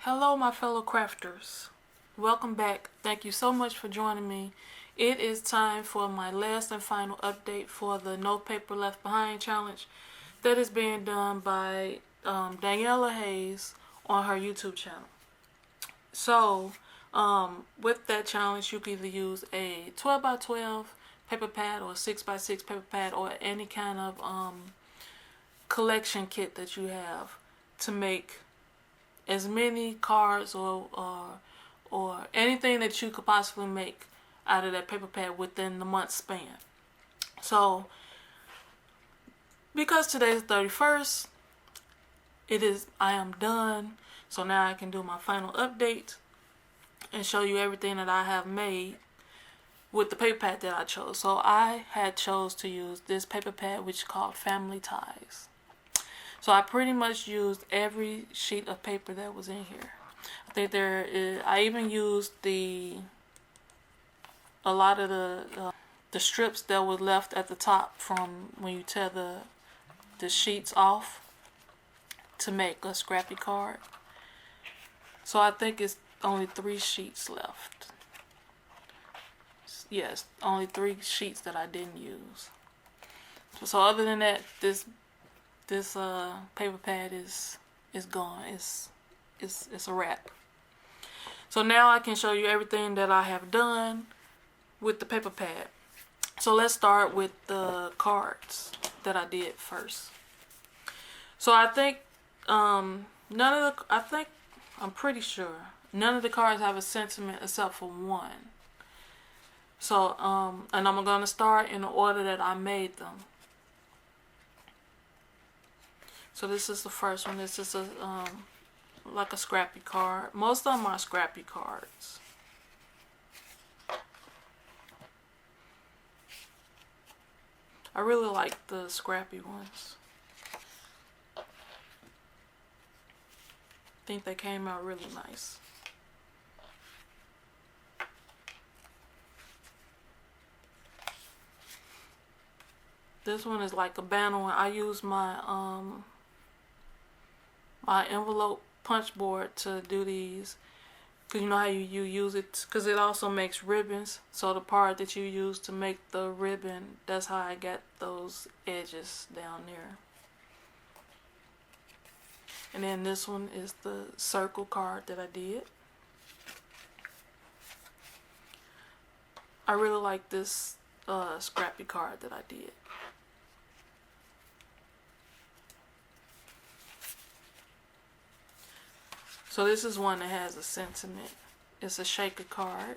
Hello my fellow crafters, welcome back. Thank you so much for joining me. It is time for my last and final update for the No Paper Left Behind challenge that is being done by Daniella Hayes on her YouTube channel. So with that challenge, you can either use a 12 by 12 paper pad or a 6 by 6 paper pad or any kind of collection kit that you have to make as many cards or anything that you could possibly make out of that paper pad within the month span. So because today's the 31st, I am done. So now I can do my final update and show you everything that I have made with the paper pad that I chose. So I had chose to use this paper pad, which is called Family Ties. So I pretty much used every sheet of paper that was in here. I think I even used a lot of the strips that were left at the top from when you tear the sheets off to make a scrappy card. So I think it's only 3 sheets left. Yes, only 3 sheets that I didn't use. So other than that, this paper pad is gone. It's a wrap. So now I can show you everything that I have done with the paper pad. So let's start with the cards that I did first. So I think I'm pretty sure none of the cards have a sentiment except for one. So and I'm gonna start in the order that I made them. So this is the first one. This is like a scrappy card. Most of them are scrappy cards. I really like the scrappy ones. I think they came out really nice. This one is like a banner one. I use my my envelope punch board to do these, because you know how you use it, because it also makes ribbons. So the part that you use to make the ribbon, that's how I got those edges down there. And then this one is the circle card that I did. I really like this scrappy card that I did. So this is one that has a sentiment. It's a shaker card.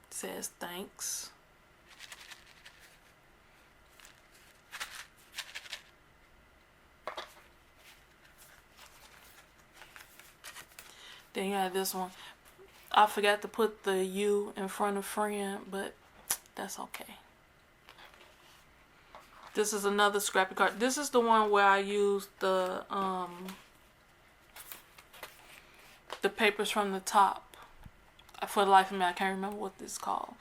It says thanks. Then you have this one. I forgot to put the U in front of friend, but that's okay. This is another scrappy card. This is the one where I used the papers from the top. For the life of me, I can't remember what this is called.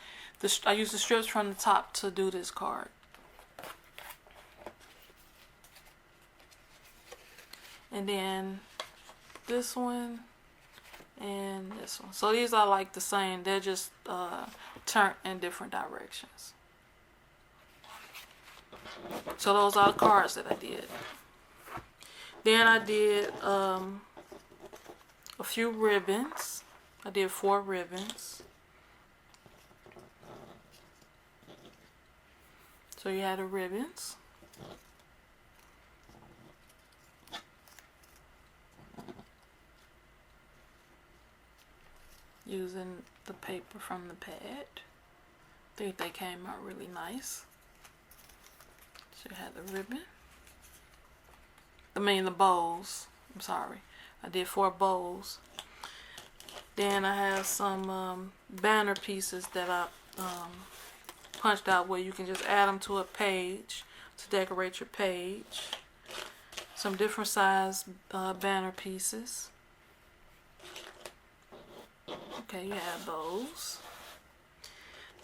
I used the strips from the top to do this card. And then this one and this one. So these are like the same. They're just turned in different directions. So those are the cards that I did. Then I did a few ribbons. I did 4 ribbons. So you had the ribbons. Using the paper from the pad. I think they came out really nice. So you had the ribbon. The bows. I'm sorry. I did 4 bows. Then I have some banner pieces that I punched out where you can just add them to a page to decorate your page. Some different size banner pieces. Okay, you have those.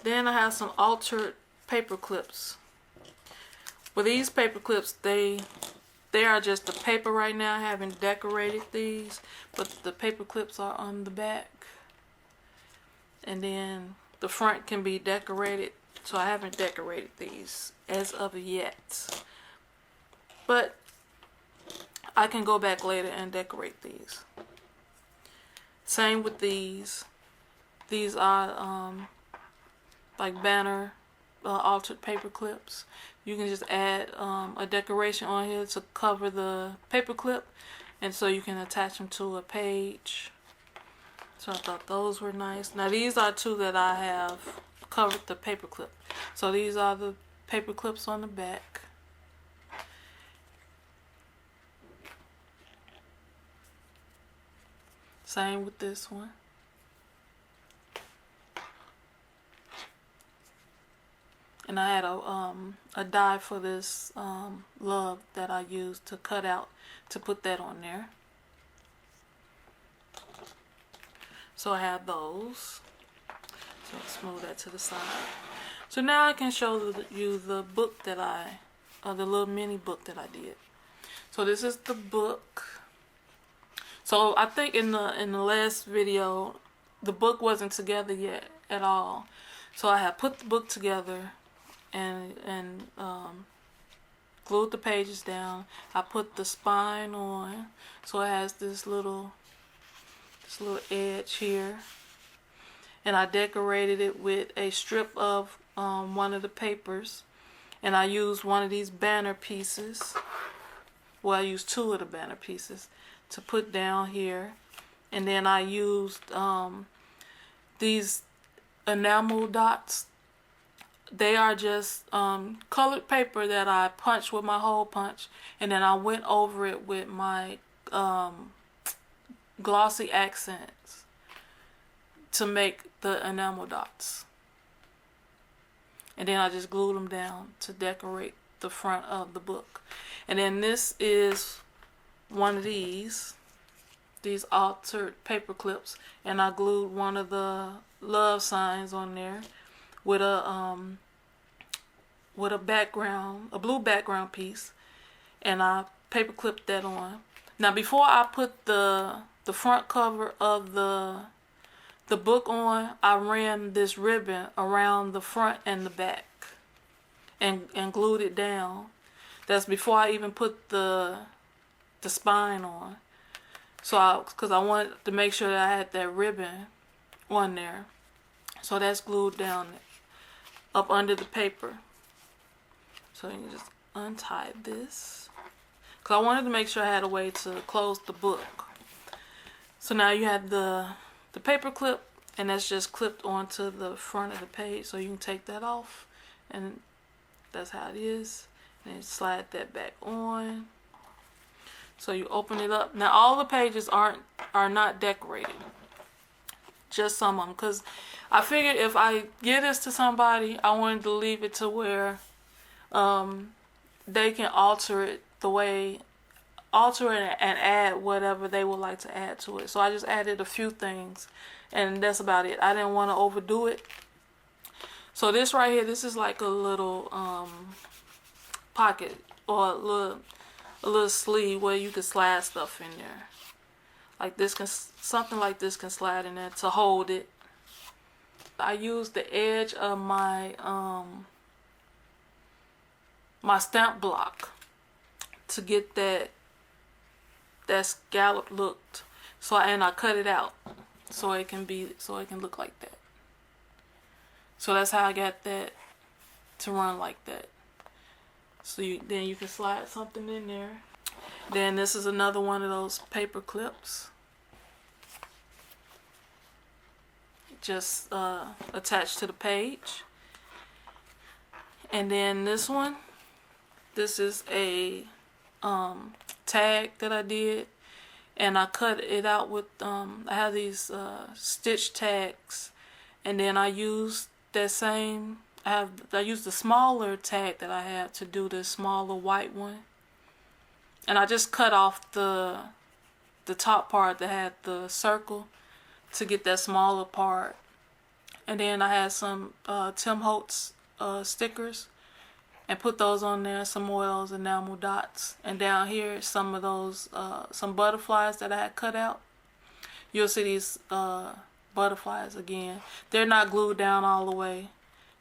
Then I have some altered paper clips. With these paper clips, they they are just the paper right now. I haven't decorated these, but the paper clips are on the back. And then the front can be decorated. So I haven't decorated these as of yet. But I can go back later and decorate these. Same with these. These are like banner altered paper clips. You can just add a decoration on here to cover the paper clip, and so you can attach them to a page. So I thought those were nice. Now these are two that I have covered the paper clip. So these are the paper clips on the back. Same with this one. And I had a die for this love that I used to cut out to put that on there. So I have those. So let's move that to the side. So now I can show you the book that the little mini book that I did. So this is the book. So I think in the last video, the book wasn't together yet at all. So I had put the book together and glued the pages down. I put the spine on, so it has this little edge here, and I decorated it with a strip of one of the papers, and I used one of these banner pieces. Well, I used two of the banner pieces to put down here, and then I used these enamel dots. They are just colored paper that I punched with my hole punch, and then I went over it with my glossy accents to make the enamel dots. And then I just glued them down to decorate the front of the book. And then this is one of these altered paper clips, and I glued one of the love signs on there with a background, a blue background piece, and I paper clipped that on. Now before I put the front cover of the book on, I ran this ribbon around the front and the back and glued it down. That's before I even put the spine on. So because I wanted to make sure that I had that ribbon on there. So that's glued down up under the paper. So you can just untie this, because I wanted to make sure I had a way to close the book. So now you have the paper clip, and that's just clipped onto the front of the page. So you can take that off, and that's how it is. And then slide that back on. So you open it up. Now all the pages are not decorated, just some of them, because I figured if I give this to somebody, I wanted to leave it to where they can alter it and add whatever they would like to add to it. So I just added a few things, and that's about it. I didn't want to overdo it. So this right here, this is like a little pocket, or a little sleeve where you can slide stuff in there. Like this something like this can slide in there to hold it. I used the edge of my my stamp block to get that scallop look. And I cut it out so it can look like that. So that's how I got that to run like that. So then you can slide something in there. Then this is another one of those paper clips. Just attached to the page. And then this one, this is a tag that I did, and I cut it out with I have these stitch tags, and then I used that same. I used the smaller tag that I have to do the smaller white one, and I just cut off the top part that had the circle to get that smaller part. And then I had some Tim Holtz stickers, and put those on there, some oils, enamel dots. And down here, some of those, some butterflies that I had cut out. You'll see these butterflies again. They're not glued down all the way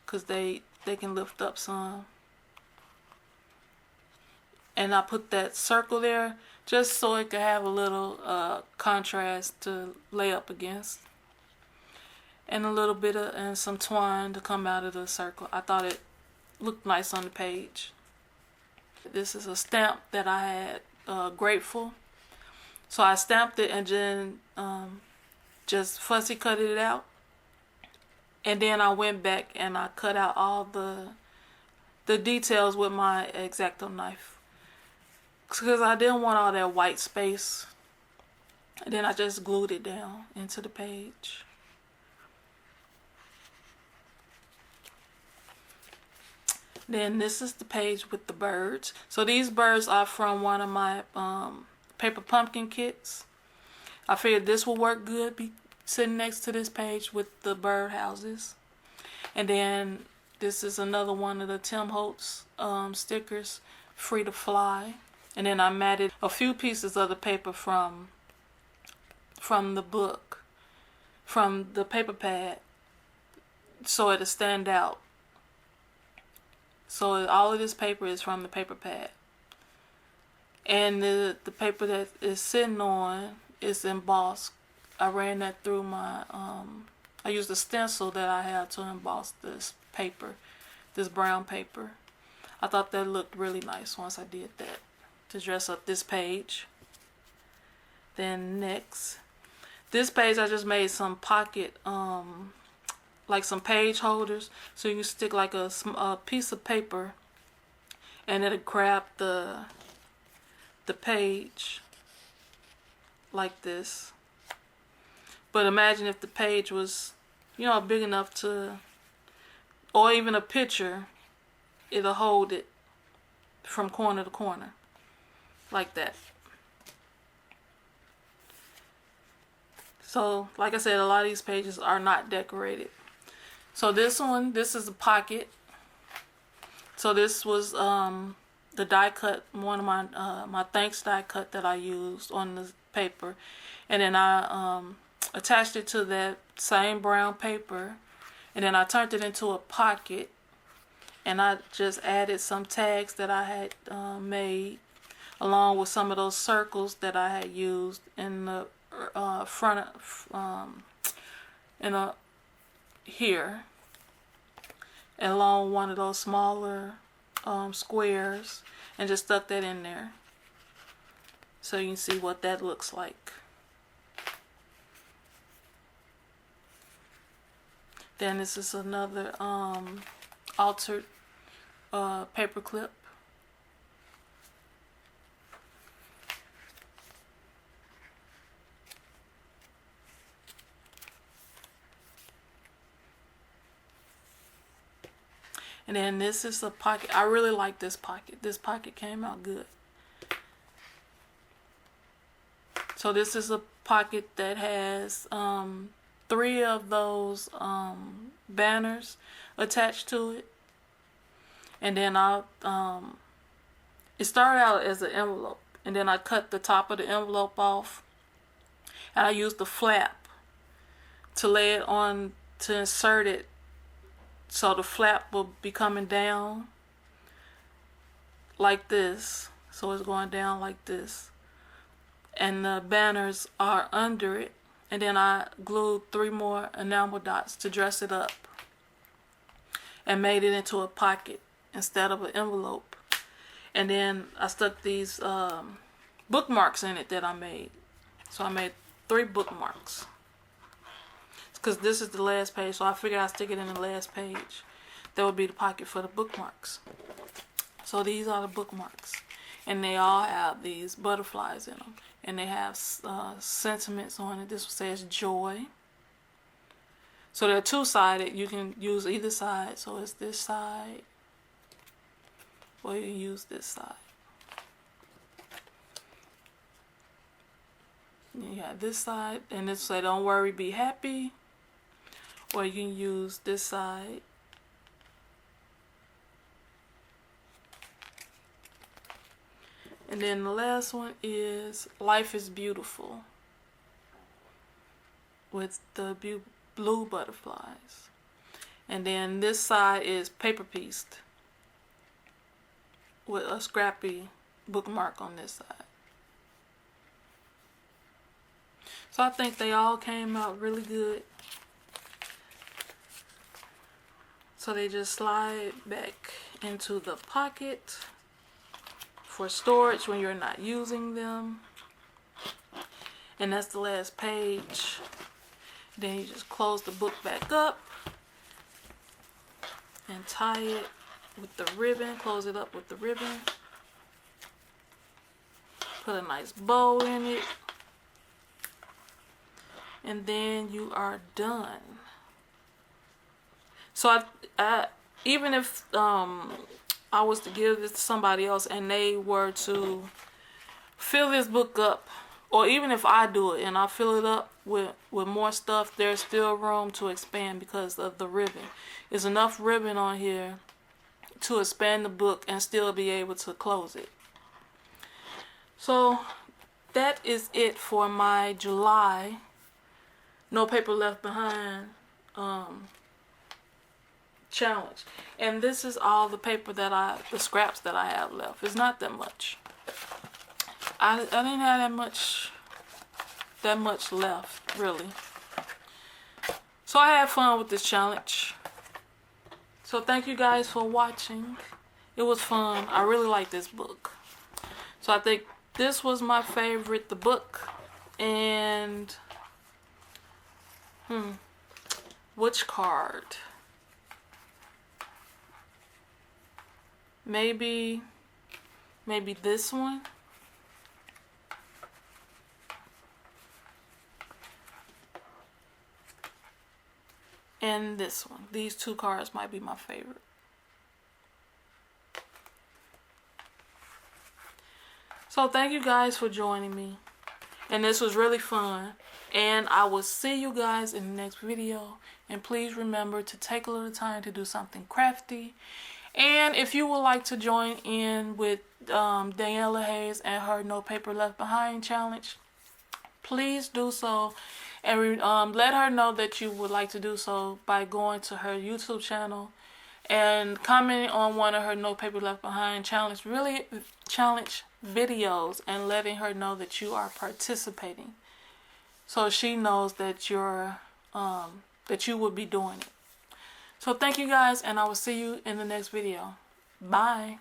because they can lift up some. And I put that circle there just so it could have a little contrast to lay up against. And a little bit of, and some twine to come out of the circle. I thought it looked nice on the page. This is a stamp that I had, grateful. So I stamped it and then just fussy cut it out. And then I went back and I cut out all the details with my X-Acto knife. Because I didn't want all that white space. And then I just glued it down into the page. Then this is the page with the birds. So these birds are from one of my paper pumpkin kits. I figured this will work good, be sitting next to this page with the bird houses. And then this is another one of the Tim Holtz stickers, Free to Fly. And then I matted a few pieces of the paper from the book, from the paper pad, so it'll stand out. So all of this paper is from the paper pad. And the paper that is sitting on is embossed. I ran that through my, I used a stencil that I have to emboss this paper, this brown paper. I thought that looked really nice once I did that, to dress up this page. Then next, this page I just made some pocket, like some page holders, so you can stick like a piece of paper and it'll grab the page like this. But imagine if the page was, you know, big enough to, or even a picture, it'll hold it from corner to corner like that. So like I said, a lot of these pages are not decorated. So this one, this is a pocket. So this was the die cut, one of my thanks die cut that I used on the paper. And then I attached it to that same brown paper. And then I turned it into a pocket. And I just added some tags that I had made, along with some of those circles that I had used in the front, here, and along one of those smaller squares, and just stuck that in there so you can see what that looks like. Then this is another altered paper clip. And then this is a pocket. I really like this pocket. This pocket came out good. So this is a pocket that has 3 of those banners attached to it. And then it started out as an envelope. And then I cut the top of the envelope off. And I used the flap to lay it on, to insert it. So the flap will be coming down like this. So it's going down like this. And the banners are under it. And then I glued 3 more enamel dots to dress it up. And made it into a pocket instead of an envelope. And then I stuck these bookmarks in it that I made. So I made 3 bookmarks. Because this is the last page, so I figured I'd stick it in the last page. That would be the pocket for the bookmarks. So these are the bookmarks. And they all have these butterflies in them. And they have sentiments on it. This one says joy. So they're 2-sided. You can use either side. So it's this side, or you can use this side. And you have this side, and this say don't worry, be happy. Or you can use this side And then the last one is Life is Beautiful with the blue butterflies. And then this side is paper pieced with a scrappy bookmark on this side. So I think they all came out really good. So they just slide back into the pocket for storage when you're not using them. And that's the last page. Then you just close the book back up and tie it with the ribbon. Close it up with the ribbon. Put a nice bow in it. And then you are done. So I even if I was to give this to somebody else and they were to fill this book up, or even if I do it and I fill it up with more stuff, there's still room to expand because of the ribbon. There's enough ribbon on here to expand the book and still be able to close it. So that is it for my July No Paper Left Behind challenge. And this is all the paper that the scraps that I have left. It's not that much. I didn't have that much left, really. So I had fun with this challenge. So thank you guys for watching. It was fun. I really like this book. So I think this was my favorite, the book. And which card? Maybe this one. And this one. These two cards might be my favorite. So thank you guys for joining me. And this was really fun. And I will see you guys in the next video. And please remember to take a little time to do something crafty. And if you would like to join in with Daniella Hayes and her No Paper Left Behind challenge, please do so. And let her know that you would like to do so by going to her YouTube channel and commenting on one of her No Paper Left Behind challenge videos and letting her know that you are participating, so she knows that you're that you will be doing it. So thank you guys, and I will see you in the next video. Bye.